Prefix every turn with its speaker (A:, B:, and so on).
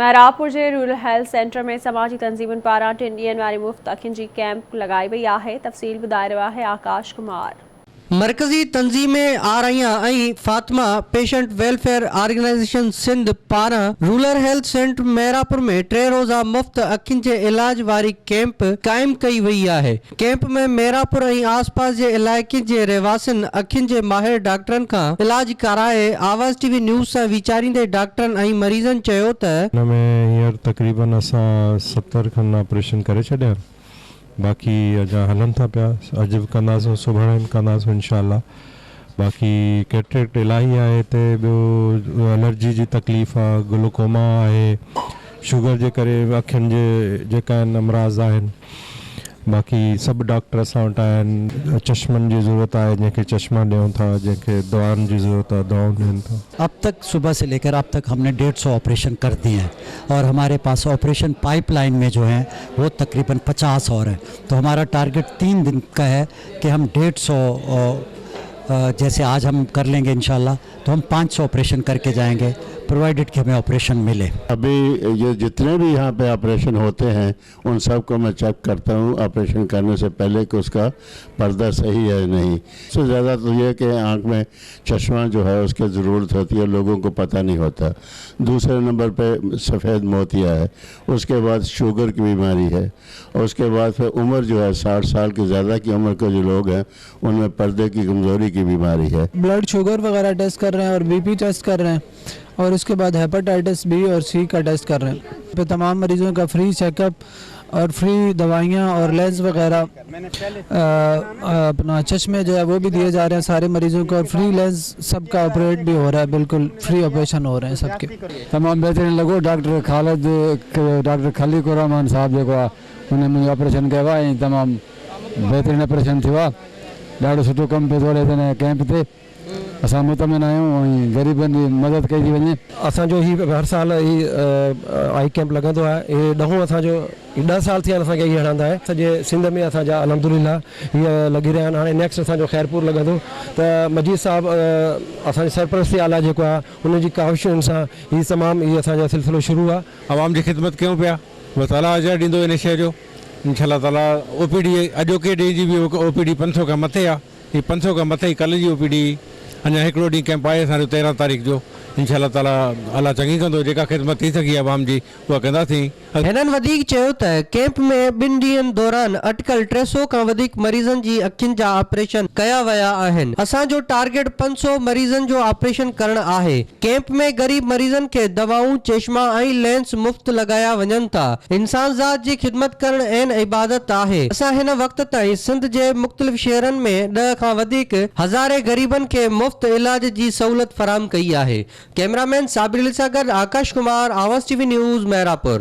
A: मैरापुर जे rural health centre में समाजी तंजीमुनि पारां 3 ॾींहंनि वारी मुफ़्त अखियुनि जी कैंप लगाई वई आहे। तफ़सील ॿुधाए रहियो आहे आकाश कुमार।
B: मरकज़ी तंजीमें आराइया ऐं Fatima patient welfare organisation Sindh पारां रूरल हेल्थ सेंटर मैरापुर में 3 रोज़ा मुफ़्त अखियुनि जे इलाज वारी कैंप क़ाइम कई वई आहे। कैंप में मैरापुर ऐं आसपास जे इलाइक़े जे रहवासियुनि अखियुनि जे माहिर डॉक्टरनि खां इलाज कराए। आवाज़ टीवी न्यूज़ सां वीचारींदे डॉक्टरनि ऐं मरीज़नि चयो त
C: हिन में हींअर तक़रीबन असां 70 खनि ऑपरेशन करे छॾिया, बाक़ी अञा हलन था पिया। अॼु बि कंदासीं, सुभाणे बि कंदासीं इंशाल्लाह। बाक़ी कैटरेक्ट इलाही आहे हिते, ॿियो एलर्जी जी तकलीफ़ आहे, ग्लूकोमा आहे, शुगर जे करे अखियुनि जे जेका आहिनि अमराज़ आहिनि। बाक़ी सब डॉक्टर असां वटि आहिनि। चश्मनि जी ज़रूरत आहे, जंहिंखे चश्मा ॾियूं था, जंहिंखे दवाउनि जी ज़रूरत आहे दवाऊं ॾियनि था।
D: अब तक सुबह से लेकर अब तक हमने 150 ऑपरेशन कर दिए हैं और हमारे पास ऑपरेशन पाइपलाइन में जो हैं वो तकरीबन 50 और हैं। तो हमारा टारगेट 3 दिन का है कि हम 150 जैसे आज हम कर लेंगे इंशाल्लाह, तो हम 500 ऑपरेशन करके जाएंगे, प्रोवाइडेड कि हमें ऑपरेशन मिले।
E: अभी ये जितने भी यहाँ पे ऑपरेशन होते हैं उन सब को मैं चेक करता हूँ ऑपरेशन करने से पहले कि उसका पर्दा सही है नहीं। सबसे ज़्यादा तो ये कि आँख में चश्मा जो है उसकी ज़रूरत होती है, लोगों को पता नहीं होता। दूसरे नंबर पे सफ़ेद मोतिया है, उसके बाद शुगर की बीमारी है, और उसके बाद फिर उम्र जो है 60 साल की ज़्यादा की उम्र के जो लोग हैं उनमें पर्दे की कमज़ोरी की बीमारी है।
F: ब्लड शुगर वगैरह टेस्ट कर रहे हैं और बीपी टेस्ट कर रहे हैं, और उसके बाद हेपेटाइटिस बी और सी का टेस्ट कर रहे हैं। पे तमाम मरीज़ों का फ्री चेकअप और फ्री दवाइयाँ और लेंस वगैरह अपना चश्मे जो है वो भी दिए जा रहे हैं सारे मरीज़ों को, और फ्री लेंस सबका ऑपरेट भी हो रहा है, बिल्कुल फ्री ऑपरेशन हो रहे हैं सबके।
G: तमाम बेहतरीन लॻो। डॉक्टर खलीक रहमान साहब जेको आहे उन मुंहिंजो ऑपरेशन कयो आहे ऐं तमामु बेहतरीन ऑपरेशन थियो आहे। ॾाढो सुठो कमु पियो थो हले हिन कैंप ते। असां मुतमिन आहियूं ऐं ग़रीबनि जी मदद कई थी वञे।
H: असांजो ही हर साल ही आई कैंप लॻंदो आहे। हे 10 असांजो 10 साल थिया असांखे हीअ हणंदा आहे। सॼे सिंध में असांजा अल्हम्दुलिल्लाह हीअ लॻी रहिया आहिनि। हाणे नेक्स्ट असांजो खैरपुर लॻंदो त मजीद साहब असांजे सरपरस्ती आला जेको आहे उनजी काविशुनि सां ही तमामु हीअ असांजो सिलसिलो शुरू आहे।
I: आवाम जी ख़िदमत कयूं पिया, अल्लाह ताला अजर ॾींदो इन शइ जो इंशाअल्लाह ताला। OPD अॼोके ॾींहं जी बि OPD 500 खां मथे आहे। हीअ 500 खां मथे कल्ह जी OPD। अञा हिकिड़ो ॾींहुं कैंप आहे असांजो 13 तारीख़ जो। इंशाअल्लाह ताला अल्लाह चङी कंदो, जेका ख़िदमत थी सघी आवाम जी उहा कंदासीं।
B: हिननि वधीक चयो त कैंप में 2 ॾींहंनि दौरान अटकल 300 खां वधीक मरीज़नि जी अखियुनि जा ऑपरेशन कया विया आहिनि। असांजो टारगेट 500 मरीज़नि जो ऑपरेशन करणु आहे। कैंप में गरीब मरीज़नि खे दवाऊं, चश्मा ऐं लेंस मुफ़्त लॻाया वञनि था। इंसान ज़ात जी ख़िदमत करणु ऐन इबादत आहे। असां हिन वक़्त ताईं सिंध जे मुख़्तलिफ़ शहरनि में 10 खां वधीक हज़ारे गरीबनि खे मुफ़्त इलाज जी सहूलियत फराहम कई आहे। कैमरामैन साबिर अली सां गॾु आकाश कुमार, आवाज़ टीवी न्यूज़, मैरापुर।